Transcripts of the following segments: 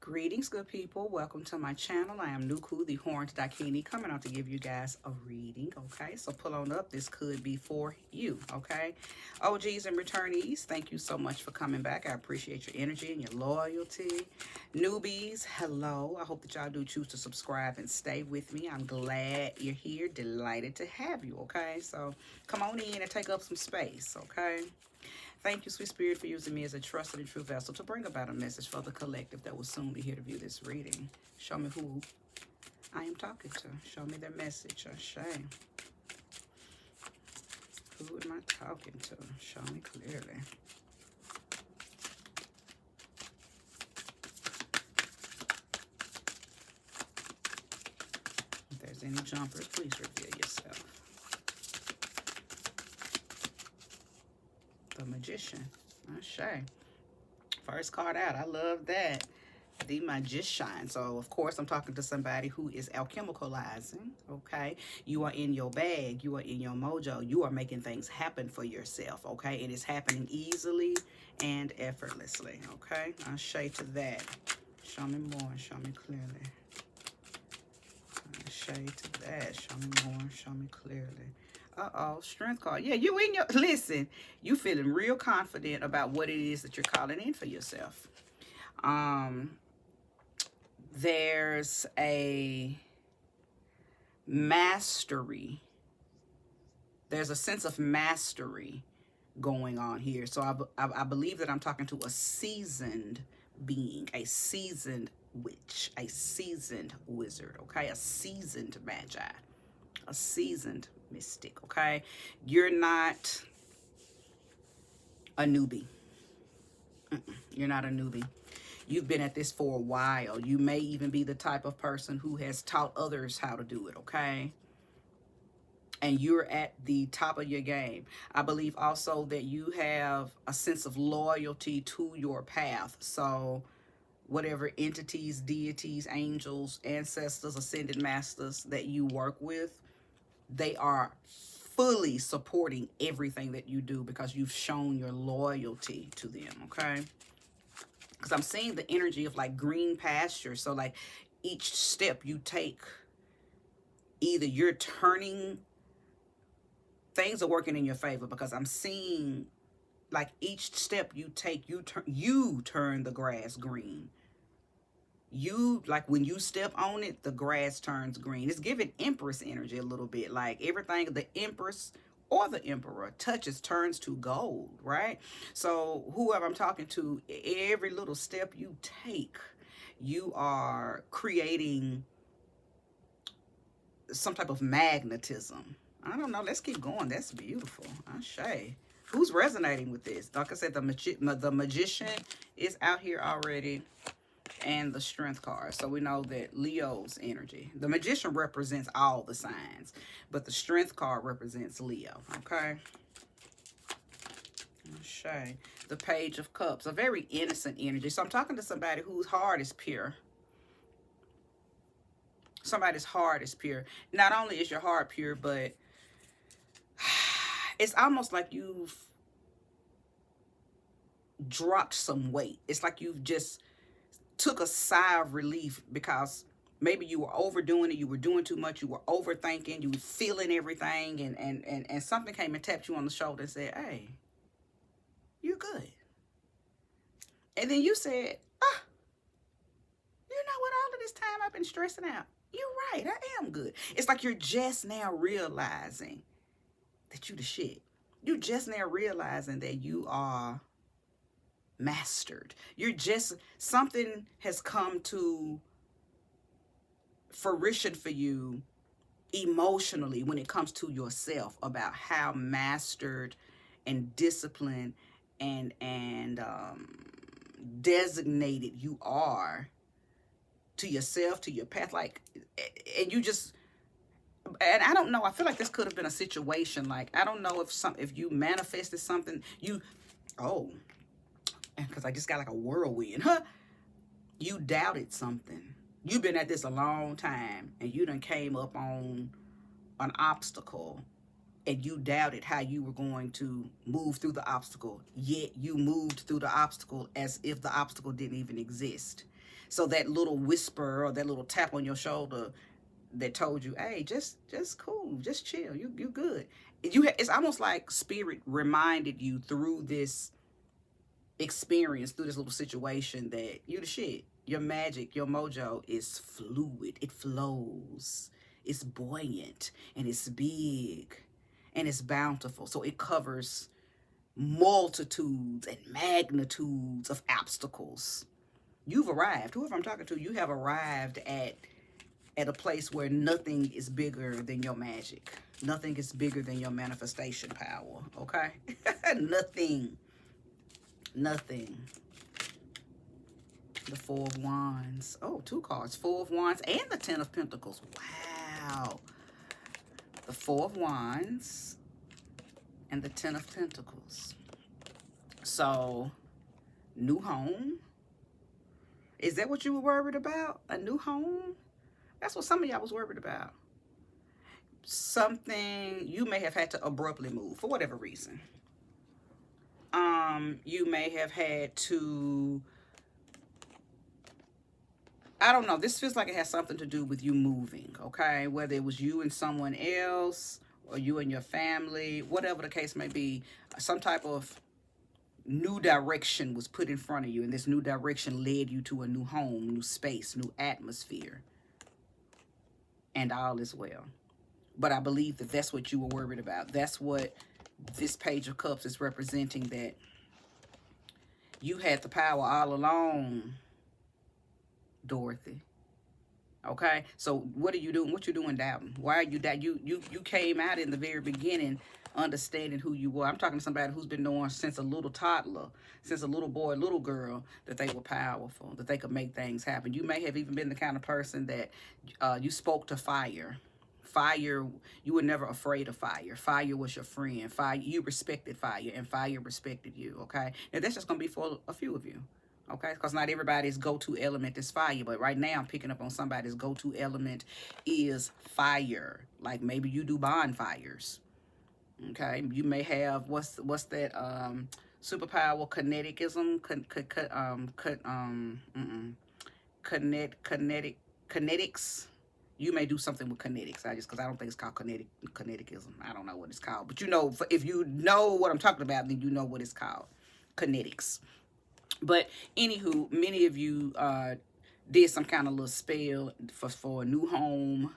Greetings, good people. Welcome to my channel. I am Nuku, the Horned Dakini, coming out to give you guys a reading, okay? So pull on up. This could be for you, okay? OGs and returnees, thank you so much for coming back. I appreciate your energy and your loyalty. Newbies, hello. I hope that y'all do choose to subscribe and stay with me. I'm glad you're here. Delighted to have you, okay? So come on in and take up some space, okay? Thank you, Sweet Spirit, for using me as a trusted and true vessel to bring about a message for the collective that will soon be here to view this reading. Show me who I am talking to. Show me their message. Ashe. Who am I talking to? Show me clearly. If there's any jumpers, please reveal yourself. The Magician. Ashe. First card out. I love that. The Magician. So, of course, I'm talking to somebody who is alchemicalizing, okay? You are in your bag. You are in your mojo. You are making things happen for yourself, okay? It is happening easily and effortlessly, okay? Ashe to that. Show me more. Show me clearly. Ashe to that. Show me more. Show me clearly. Uh-oh, strength card. Yeah, you in your, listen, you feeling real confident about what it is that you're calling in for yourself. There's a mastery. There's a sense of mastery going on here. So I believe that I'm talking to a seasoned being, a seasoned witch, a seasoned wizard, okay? A seasoned magi, a seasoned mystic, okay? You're not a newbie. You're not a newbie. You've been at this for a while. You may even be the type of person who has taught others how to do it, okay? And you're at the top of your game. I believe also that you have a sense of loyalty to your path. So whatever entities, deities, angels, ancestors, ascended masters that you work with, they are fully supporting everything that you do because you've shown your loyalty to them, okay? Because I'm seeing the energy of like green pasture. So like each step you take, either you're turning, things are working in your favor, because I'm seeing like each step you take, you turn the grass green. You, like when you step on it, the grass turns green. It's giving Empress energy a little bit. Like everything the Empress or the Emperor touches turns to gold, right? So whoever I'm talking to, every little step you take, you are creating some type of magnetism. I don't know. Let's keep going. That's beautiful. Ashe. Who's resonating with this? Like I said, the magician is out here already, and the strength card. So we know that Leo's energy. The magician represents all the signs, but the strength card represents Leo, okay? Ashe. The Page of Cups, a very innocent energy. So I'm talking to somebody whose heart is pure. Somebody's heart is pure. Not only is your heart pure, but it's almost like you've dropped some weight. It's like you've just took a sigh of relief, because maybe you were overdoing it, you were doing too much, you were overthinking, you were feeling everything, and something came and tapped you on the shoulder and said, hey, you're good. And then you said, ah, you know what, all of this time I've been stressing out. You're right, I am good. It's like you're just now realizing that you the shit. You just now realizing that you are mastered. You're just, something has come to fruition for you emotionally when it comes to yourself, about how mastered and disciplined and designated you are to yourself, to your path. Like, and you just, and I don't know, I feel like this could have been a situation, like, I don't know if you manifested something, oh, because I just got like a whirlwind, huh? You doubted something. You've been at this a long time, and you done came up on an obstacle, and you doubted how you were going to move through the obstacle, yet you moved through the obstacle as if the obstacle didn't even exist. So that little whisper or that little tap on your shoulder that told you, hey, just cool, just chill, you good. It's almost like spirit reminded you through this experience, through this little situation, that you the shit. Your magic, your mojo is fluid. It flows. It's buoyant and it's big and it's bountiful. So it covers multitudes and magnitudes of obstacles. You've arrived. Whoever I'm talking to, you have arrived at a place where nothing is bigger than your magic. Nothing is bigger than your manifestation power. Okay? Nothing. Nothing. The Four of Wands. Oh, two cards. Four of Wands and the Ten of Pentacles. Wow. The Four of Wands and the Ten of Pentacles. So, new home. Is that what you were worried about? A new home? That's what some of y'all was worried about. Something you may have had to abruptly move for whatever reason. You may have had to, I don't know. This feels like it has something to do with you moving, okay? Whether it was you and someone else or you and your family, whatever the case may be, some type of new direction was put in front of you, and this new direction led you to a new home, new space, new atmosphere, and all is well. But I believe that that's what you were worried about. That's what this Page of Cups is representing, that you had the power all along, Dorothy. Okay? So what are you doing? What you doing doubting? Why are you doubting? You came out in the very beginning understanding who you were. I'm talking to somebody who's been knowing since a little toddler, since a little boy, little girl, that they were powerful, that they could make things happen. You may have even been the kind of person that you spoke to fire. Fire, you were never afraid of fire. Fire was your friend. Fire, you respected fire, and fire respected you, okay? Now, that's just going to be for a few of you, okay? Because not everybody's go-to element is fire, but right now I'm picking up on somebody's go-to element is fire. Like maybe you do bonfires, okay? You may have, what's that superpower, kinetics. You may do something with kinetics. Because I don't think it's called kineticism. I don't know what it's called. But you know, if you know what I'm talking about, then you know what it's called. Kinetics. But anywho, many of you did some kind of little spell for a new home,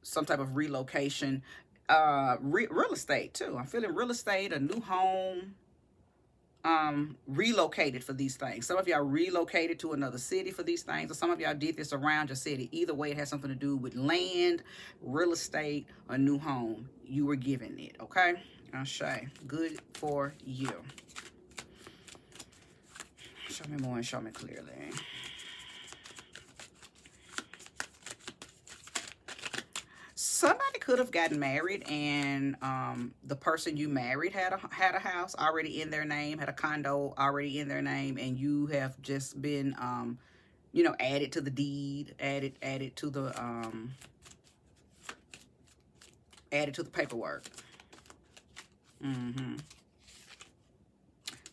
some type of relocation, real estate too. I'm feeling real estate, a new home, relocated for these things. Some of y'all relocated to another city for these things, or some of y'all did this around your city. Either way, it has something to do with land, real estate, a new home. You were given it, okay? Ashay. Good for you. Show me more and show me clearly. Somebody could have gotten married, and the person you married had a house already in their name, had a condo already in their name, and you have just been, you know, added to the deed, added to the paperwork.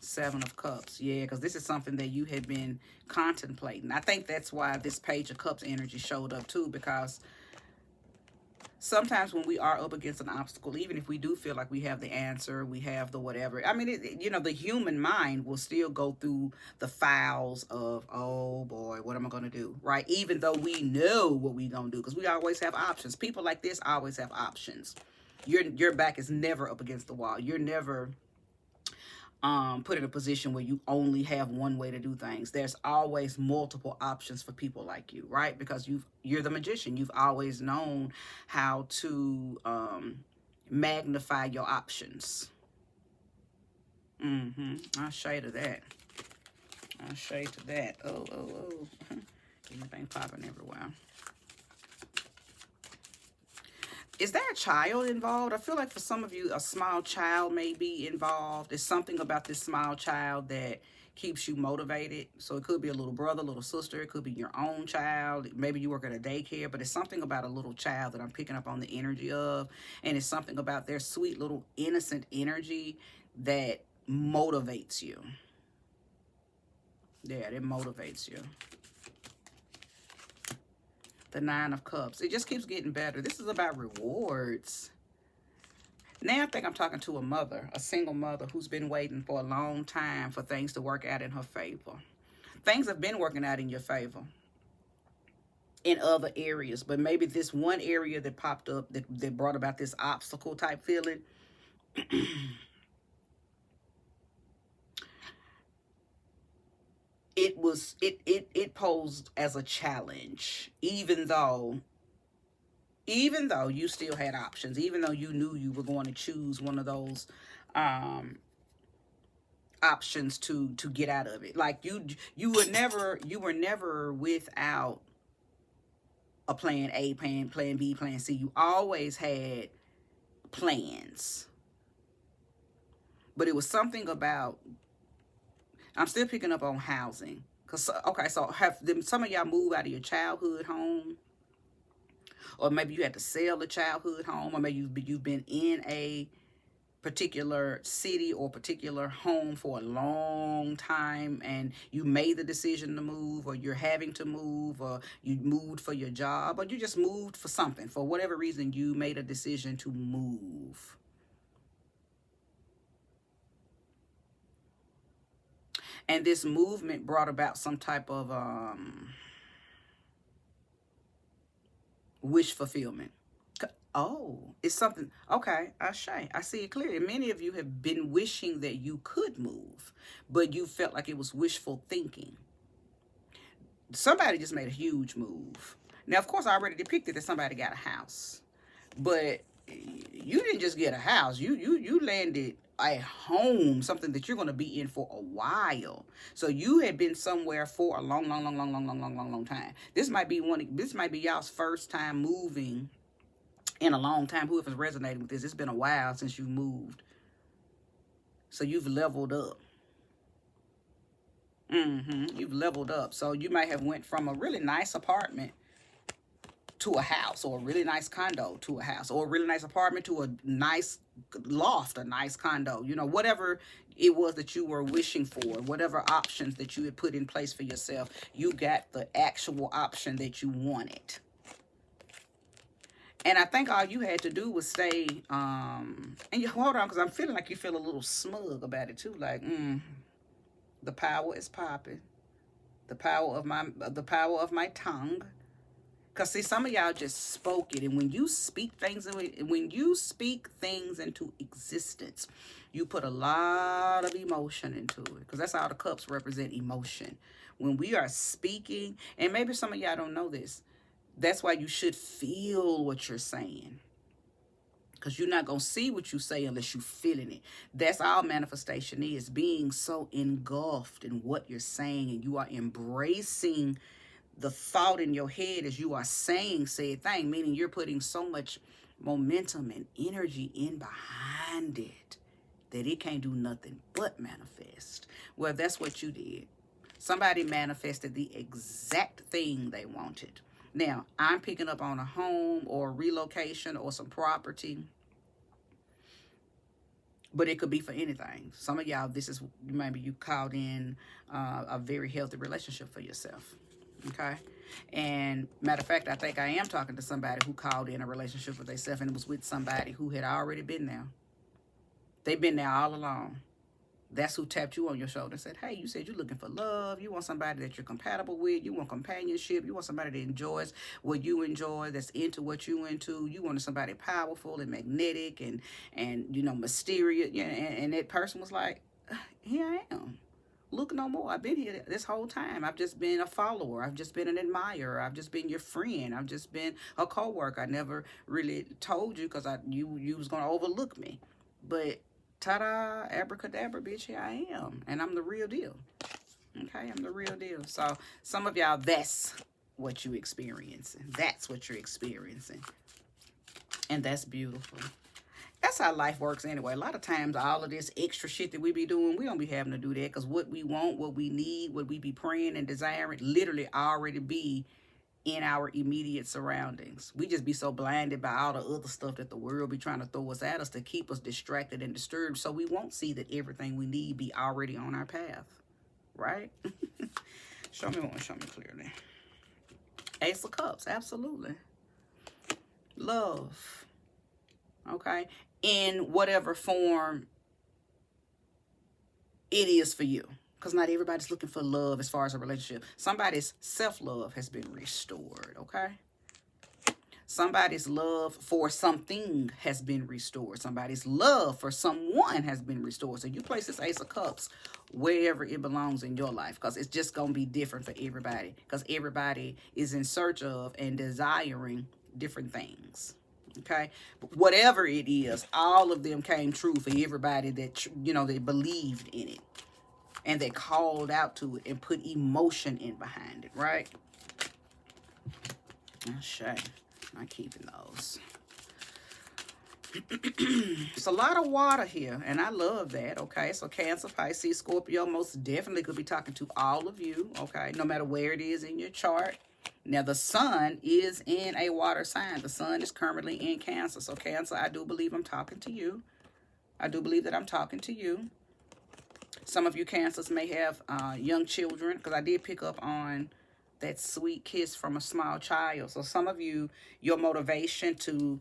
Seven of Cups. Yeah, because this is something that you had been contemplating. I think that's why this Page of Cups energy showed up too, because sometimes when we are up against an obstacle, even if we do feel like we have the answer, we have the whatever, I mean, you know, the human mind will still go through the files of, oh boy, what am I going to do, right? Even though we know what we're going to do, because we always have options. People like this always have options. Your back is never up against the wall. You're never put in a position where you only have one way to do things. There's always multiple options for people like you, right? Because you're the magician. You've always known how to magnify your options. I'll shade to that. I'll shade to that. Oh. Anything popping everywhere. Is there a child involved? I feel like for some of you, a small child may be involved. There's something about this small child that keeps you motivated. So it could be a little brother, little sister. It could be your own child. Maybe you work at a daycare, but it's something about a little child that I'm picking up on the energy of. And it's something about their sweet little innocent energy that motivates you. Yeah, it motivates you. The Nine of Cups. It just keeps getting better. This is about rewards. Now I think I'm talking to a mother, a single mother who's been waiting for a long time for things to work out in her favor. Things have been working out in your favor in other areas, but maybe this one area that popped up that brought about this obstacle type feeling, it posed as a challenge, even though you still had options, even though you knew you were going to choose one of those um options to get out of it. Like you were never without a plan A, plan B, plan C. You always had plans. But it was something about, I'm still picking up on housing. Cause okay, so have them, some of y'all move out of your childhood home, or maybe you had to sell a childhood home, or maybe you've been in a particular city or particular home for a long time, and you made the decision to move, or you're having to move, or you moved for your job, or you just moved for something. For whatever reason, you made a decision to move. And this movement brought about some type of wish fulfillment. Oh, it's something. Okay, I see it clearly. Many of you have been wishing that you could move, but you felt like it was wishful thinking. Somebody just made a huge move. Now, of course, I already depicted that somebody got a house, but you didn't just get a house. You landed a home, something that you're going to be in for a while. So you had been somewhere for a long, long, long, long, long, long, long, long, long time. This might be one. This might be y'all's first time moving in a long time. Whoever's resonating with this, it's been a while since you moved. So you've leveled up. You've leveled up. So you might have went from a really nice apartment to a house, or a really nice condo to a house, or a really nice apartment to a nice loft, a nice condo, whatever it was that you were wishing for, whatever options that you had put in place for yourself, you got the actual option that you wanted. And I think all you had to do was stay, and you hold on, because I'm feeling like you feel a little smug about it too. Like, the power is popping. The power of my tongue. Because see, some of y'all just spoke it. And when you speak things into existence, you put a lot of emotion into it. Because that's how the cups represent emotion. When we are speaking, and maybe some of y'all don't know this, that's why you should feel what you're saying. Because you're not going to see what you say unless you're feeling it. That's all manifestation is, being so engulfed in what you're saying, and you are embracing the thought in your head as you are saying said thing, meaning you're putting so much momentum and energy in behind it that it can't do nothing but manifest. Well, that's what you did. Somebody manifested the exact thing they wanted. Now, I'm picking up on a home or a relocation or some property, but it could be for anything. Some of y'all, this is maybe you called in a very healthy relationship for yourself. Okay. And matter of fact, I think I am talking to somebody who called in a relationship with themselves, and it was with somebody who had already been there. They've been there all along. That's who tapped you on your shoulder and said, hey, you said you're looking for love. You want somebody that you're compatible with. You want companionship. You want somebody that enjoys what you enjoy, that's into what you into. You wanted somebody powerful and magnetic and mysterious. Yeah, and that person was like, here I am. Look no more. I've been here this whole time. I've just been a follower. I've just been an admirer. I've just been your friend. I've just been a co-worker. I never really told you because you was going to overlook me. But ta-da, abracadabra, bitch, here I am. And I'm the real deal. Okay, I'm the real deal. So some of y'all, that's what you experiencing. That's what you're experiencing. And that's beautiful. That's how life works anyway. A lot of times, all of this extra shit that we be doing, we don't be having to do that, because what we want, what we need, what we be praying and desiring, literally already be in our immediate surroundings. We just be so blinded by all the other stuff that the world be trying to throw us at us to keep us distracted and disturbed, so we won't see that everything we need be already on our path. right? Show me one, show me clearly. Ace of Cups, absolutely. Love, okay? In whatever form it is for you. Because not everybody's looking for love as far as a relationship. Somebody's self-love has been restored, okay? Somebody's love for something has been restored. Somebody's love for someone has been restored. So you place this Ace of Cups wherever it belongs in your life, because it's just going to be different for everybody, because everybody is in search of and desiring different things. Okay, but whatever it is, all of them came true for everybody that, you know, they believed in it and they called out to it and put emotion in behind it, right? Oh, shame. Not keeping those. It's a lot of water here, and I love that, okay? So Cancer, Pisces, Scorpio most definitely could be talking to all of you, okay? No matter where it is in your chart. Now, the sun is in a water sign. The sun is currently in Cancer. So Cancer, I do believe I'm talking to you. I do believe that I'm talking to you. Some of you Cancers may have young children, because I did pick up on that sweet kiss from a small child. So some of you, your motivation to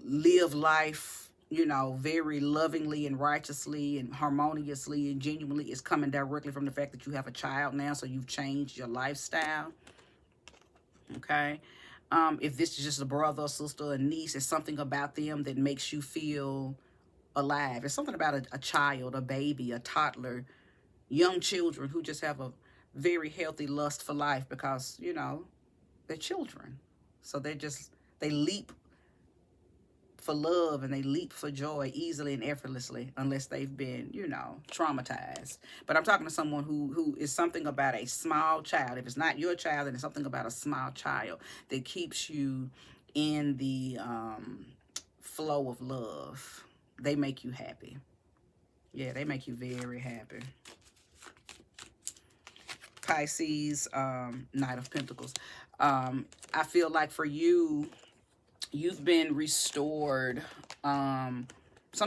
live life, you know, very lovingly and righteously and harmoniously and genuinely is coming directly from the fact that you have a child now. So you've changed your lifestyle. Okay. If this is just a brother, or sister, or niece, it's something about them that makes you feel alive. It's something about a child, a baby, a toddler, young children who just have a very healthy lust for life because, you know, they're children. So they leap for love and they leap for joy easily and effortlessly unless they've been, you know, traumatized. But I'm talking to someone who is something about a small child. If it's not your child, then it's something about a small child that keeps you in the flow of love. They make you happy. Yeah, they make you very happy. Pisces, Knight of Pentacles. I feel like for you, you've been restored. Some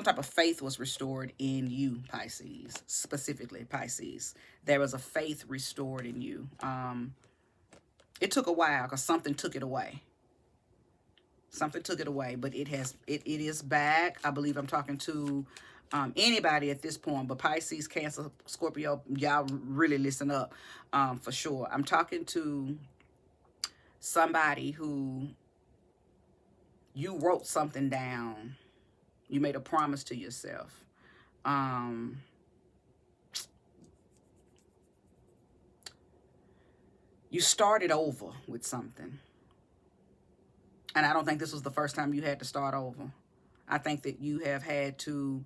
type of faith was restored in you, Pisces. Specifically, Pisces. There was a faith restored in you. It took a while because something took it away. Something took it away, but it is back. I believe I'm talking to anybody at this point, but Pisces, Cancer, Scorpio, y'all really listen up for sure. I'm talking to somebody who you wrote something down. You made a promise to yourself. You started over with something. And I don't think this was the first time you had to start over. I think that you have had to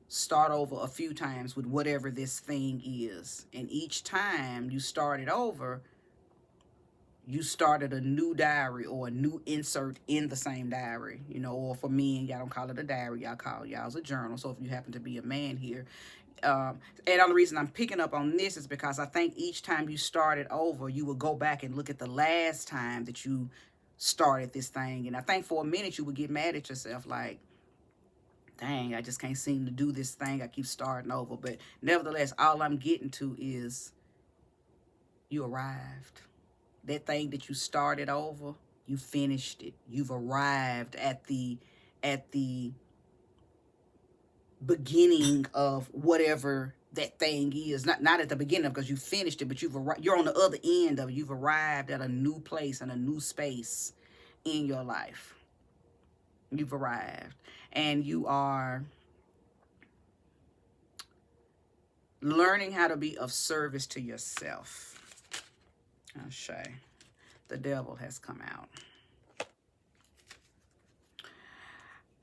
start over a few times with whatever this thing is. And each time you started over, you started a new diary or a new insert in the same diary, you know, or for men, y'all don't call it a diary, y'all call y'all's a journal. So if you happen to be a man here, and the only reason I'm picking up on this is because I think each time you started over, you would go back and look at the last time that you started this thing. And I think for a minute you would get mad at yourself like, dang, I just can't seem to do this thing. I keep starting over. But nevertheless, all I'm getting to is you arrived. That thing that you started over, you finished it. You've arrived at the beginning of whatever that thing is. Not at the beginning because you finished it, but you're on the other end of it. You've arrived at a new place and a new space in your life. You've arrived. And you are learning how to be of service to yourself. Oh, Shay. The devil has come out.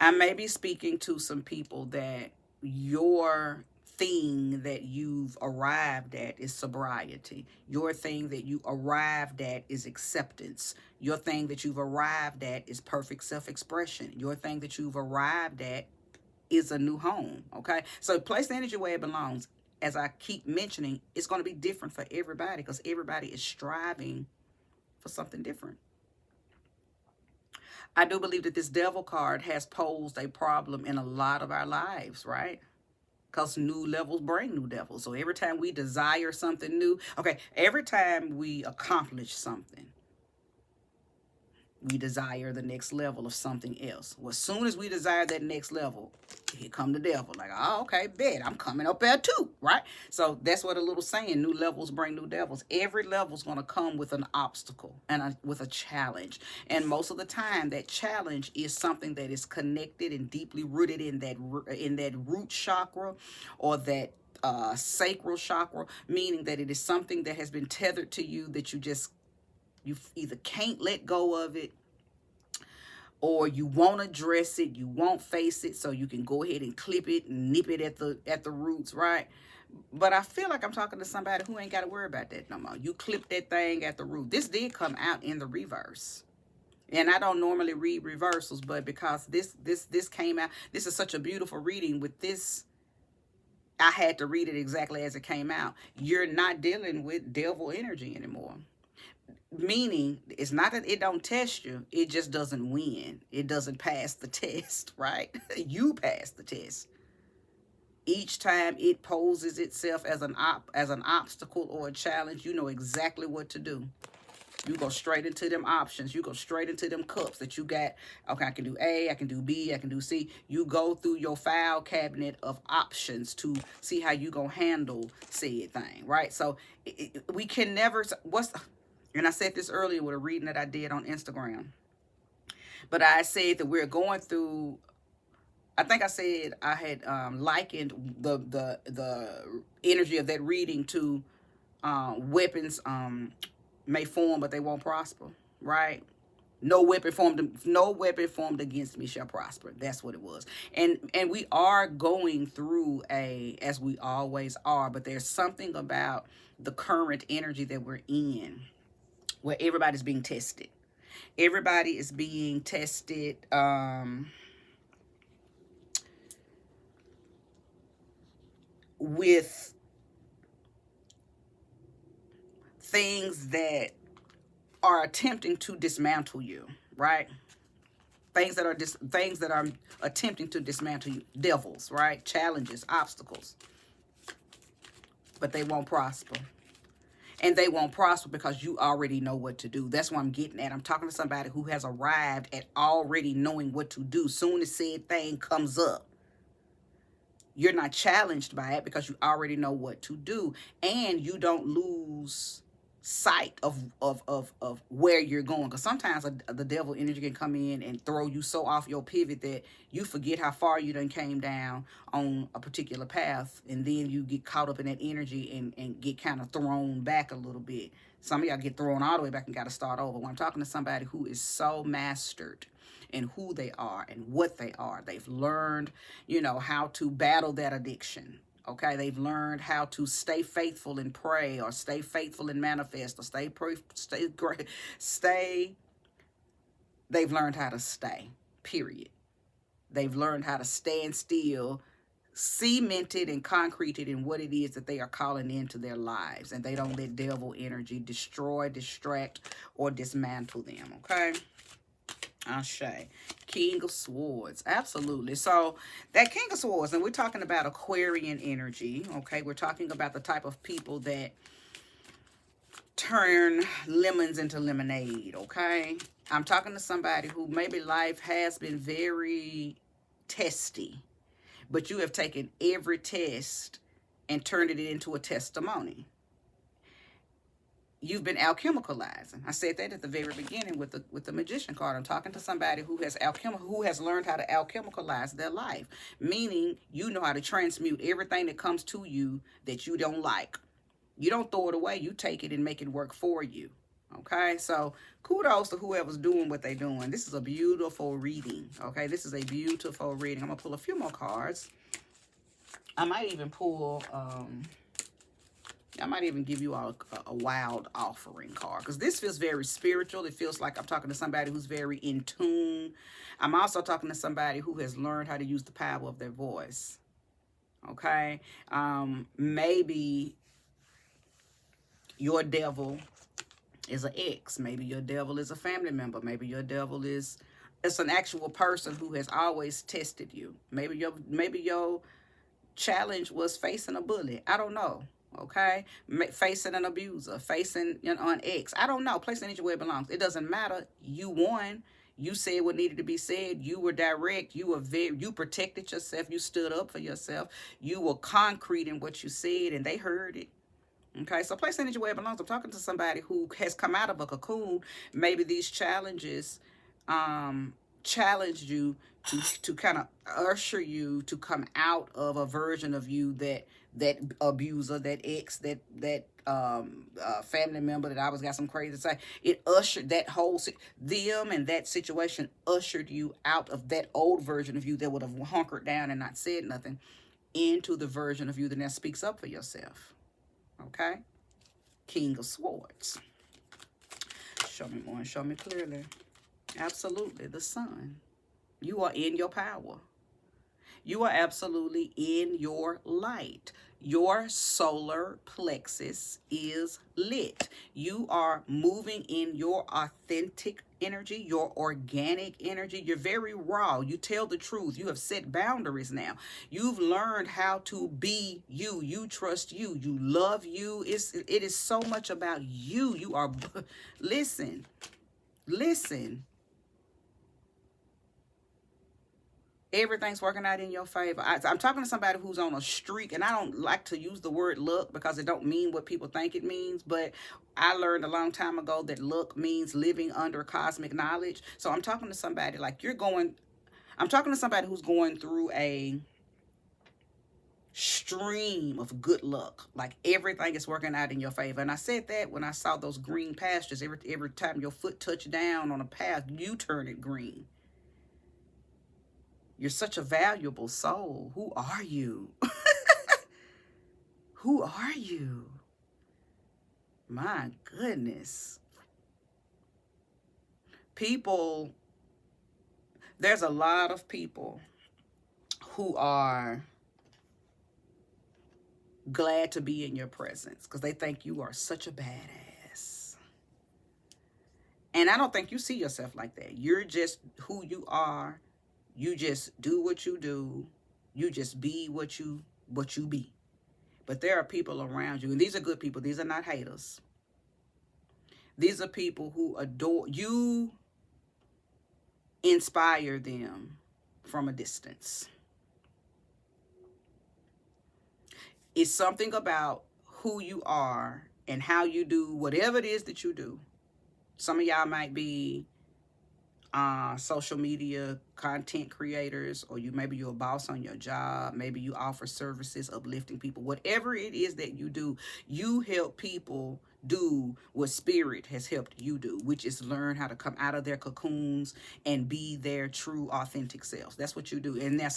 I may be speaking to some people that your thing that you've arrived at is sobriety. Your thing that you arrived at is acceptance. Your thing that you've arrived at is perfect self-expression. Your thing that you've arrived at is a new home, okay? So place the energy where it belongs. As I keep mentioning, it's going to be different for everybody because everybody is striving for something different. I do believe that this devil card has posed a problem in a lot of our lives, right? because new levels bring new devils. So every time we desire something new, okay, every time we accomplish something, we desire the next level of something else. Well, as soon as we desire that next level, here come the devil. Like, oh, okay, bet I'm coming up there too, right? So that's what a little saying, new levels bring new devils. Every level's going to come with an obstacle and with a challenge. And most of the time, that challenge is something that is connected and deeply rooted in that root chakra, or that sacral chakra, meaning that it is something that has been tethered to you, that you either can't let go of it, or you won't address it, you won't face it, so you can go ahead and clip it and nip it at the roots, right? But I feel like I'm talking to somebody who ain't got to worry about that no more. You clip that thing at the root. This did come out in the reverse. And I don't normally read reversals, but because this came out, this is such a beautiful reading with this, I had to read it exactly as it came out. You're not dealing with devil energy anymore. Meaning, it's not that it don't test you, it just doesn't win. It doesn't pass the test, right? You pass the test. Each time it poses itself as an obstacle or a challenge, you know exactly what to do. You go straight into them options. You go straight into them cups that you got. Okay, I can do A, I can do B, I can do C. You go through your file cabinet of options to see how you gonna handle said thing, right? So we can never, and I said this earlier with a reading that I did on Instagram, but I said that we're going through, I think I said I had likened the energy of that reading to weapons may form, but they won't prosper, right? No weapon formed against me shall prosper. That's what it was. And we are going through as we always are, but there's something about the current energy that we're in where everybody's being tested. Everybody is being tested with things that are attempting to dismantle you, right? Things that are attempting to dismantle you. Devils, right? Challenges, obstacles. But they won't prosper. And they won't prosper because you already know what to do. That's what I'm getting at. I'm talking to somebody who has arrived at already knowing what to do. Soon as said thing comes up, you're not challenged by it because you already know what to do. And you don't lose sight of where you're going, because sometimes the devil energy can come in and throw you so off your pivot that you forget how far you done came down on a particular path, and then you get caught up in that energy and get kind of thrown back a little bit. Some of y'all get thrown all the way back and got to start over. When I'm talking to somebody who is so mastered in who they are and what they are, they've learned, how to battle that addiction. Okay, they've learned how to stay faithful and pray, or stay faithful and manifest, or stay. They've learned how to stay, period. They've learned how to stand still, cemented and concreted in what it is that they are calling into their lives. And they don't let devil energy destroy, distract, or dismantle them, okay? Ashe. King of Swords. Absolutely. So that King of Swords, and we're talking about Aquarian energy. Okay. We're talking about the type of people that turn lemons into lemonade. Okay. I'm talking to somebody who maybe life has been very testy, but you have taken every test and turned it into a testimony. You've been alchemicalizing. I said that at the very beginning with the magician card. I'm talking to somebody who has learned how to alchemicalize their life, meaning you know how to transmute everything that comes to you that you don't like. You don't throw it away. You take it and make it work for you. Okay, so kudos to whoever's doing what they're doing. This is a beautiful reading. Okay, this is a beautiful reading. I'm gonna pull a few more cards. I might even pull. I might even give you a wild offering card, because this feels very spiritual. It feels like I'm talking to somebody who's very in tune. I'm also talking to somebody who has learned how to use the power of their voice. Okay. Maybe your devil is an ex. Maybe your devil is a family member. Maybe your devil it's an actual person who has always tested you. Maybe your challenge was facing a bully. I don't know. Okay, facing an abuser, facing, an ex. I don't know. Place energy where it belongs. It doesn't matter. You won. You said what needed to be said. You were direct. You protected yourself. You stood up for yourself. You were concrete in what you said, and they heard it. Okay, so place energy where it belongs. I'm talking to somebody who has come out of a cocoon. Maybe these challenges challenged you to kind of usher you to come out of a version of you that abuser, that ex, that family member that always got some crazy to say. It ushered that them and that situation ushered you out of that old version of you that would have hunkered down and not said nothing, into the version of you that now speaks up for yourself. Okay? King of Swords. Show me more and show me clearly. Absolutely. The sun. You are in your power. You are absolutely in your light. Your solar plexus is lit. You are moving in your authentic energy, your organic energy. You're very raw. You tell the truth. You have set boundaries now. You've learned how to be you. You trust you. You love you. It is so much about you. You are, listen. Everything's working out in your favor. I'm talking to somebody who's on a streak, and I don't like to use the word luck because it don't mean what people think it means, but I learned a long time ago that luck means living under cosmic knowledge. So I'm talking to somebody like I'm talking to somebody who's going through a stream of good luck. Like everything is working out in your favor. And I said that when I saw those green pastures. Every time your foot touched down on a path, you turn it green. You're such a valuable soul. Who are you? Who are you? My goodness. People, there's a lot of people who are glad to be in your presence because they think you are such a badass. And I don't think you see yourself like that. You're just who you are. You just do what you do. You just be what you be. But there are people around you, and these are good people. These are not haters. These are people who adore you. Inspire them from a distance. It's something about who you are and how you do whatever it is that you do. Some of y'all might be social media content creators, or maybe you're a boss on your job. Maybe you offer services, uplifting people. Whatever it is that you do, you help people do what spirit has helped you do, which is learn how to come out of their cocoons and be their true authentic selves. That's what you do. And now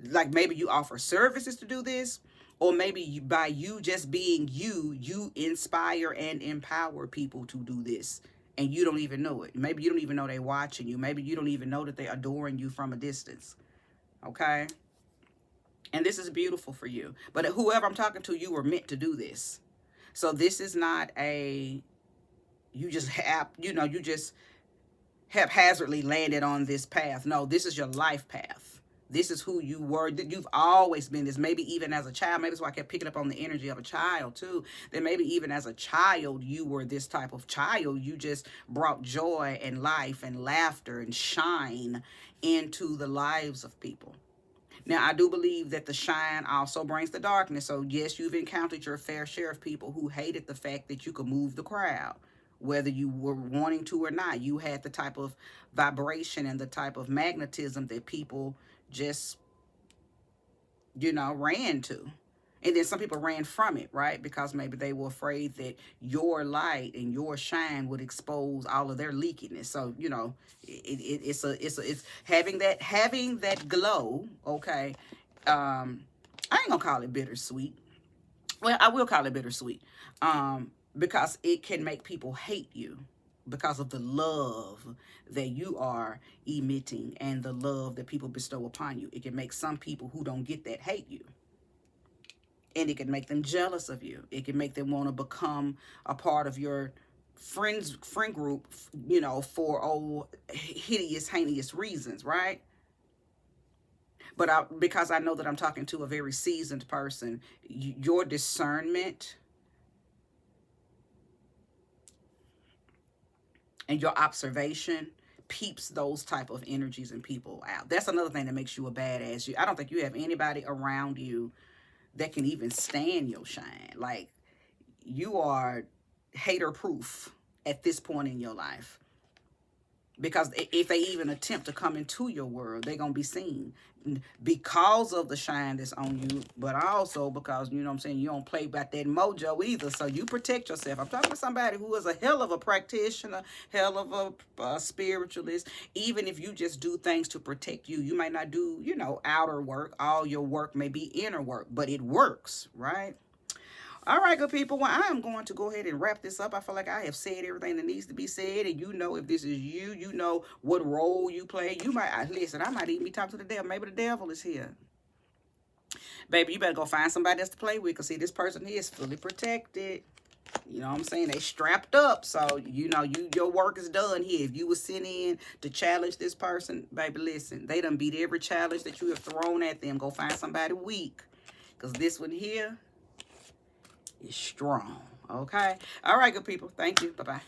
like maybe you offer services to do this, or maybe by you just being you inspire and empower people to do this. And you don't even know it. Maybe you don't even know they're watching you. Maybe you don't even know that they're adoring you from a distance. Okay? And this is beautiful for you. But whoever I'm talking to, you were meant to do this. So this is not you just haphazardly landed on this path. No, this is your life path. This is who you were. You've always been this. Maybe even as a child. Maybe that's why I kept picking up on the energy of a child too. That maybe even as a child, you were this type of child. You just brought joy and life and laughter and shine into the lives of people. Now, I do believe that the shine also brings the darkness. So yes, you've encountered your fair share of people who hated the fact that you could move the crowd. Whether you were wanting to or not, you had the type of vibration and the type of magnetism that people just, ran to. And then some people ran from it, right? Because maybe they were afraid that your light and your shine would expose all of their leakiness. So, it's having that glow, okay? I ain't gonna call it bittersweet. Well, I will call it bittersweet. Because it can make people hate you because of the love that you are emitting and the love that people bestow upon you. It can make some people who don't get that hate you. And it can make them jealous of you. It can make them want to become a part of your friend group, for heinous reasons, right? But because I know that I'm talking to a very seasoned person, your discernment and your observation peeps those type of energies and people out. That's another thing that makes you a badass. I don't think you have anybody around you that can even stand your shine. Like, you are hater proof at this point in your life. Because if they even attempt to come into your world, they're going to be seen because of the shine that's on you, but also because, you know what I'm saying, you don't play about that mojo either. So you protect yourself. I'm talking to somebody who is a hell of a practitioner, hell of a spiritualist. Even if you just do things to protect you, you might not do, you know, outer work. All your work may be inner work, but it works, right? All right, good people. Well, I am going to go ahead and wrap this up. I feel like I have said everything that needs to be said. And you know, if this is you, you know what role you play. You might, listen, I might even be talking to the devil. Maybe the devil is here. Baby, you better go find somebody else to play with. Because, see, this person here is fully protected. You know what I'm saying? They strapped up. So, you know, your work is done here. If you were sent in to challenge this person, baby, listen. They done beat every challenge that you have thrown at them. Go find somebody weak. Because this one here is strong. Okay. All right, good people. Thank you. Bye-bye.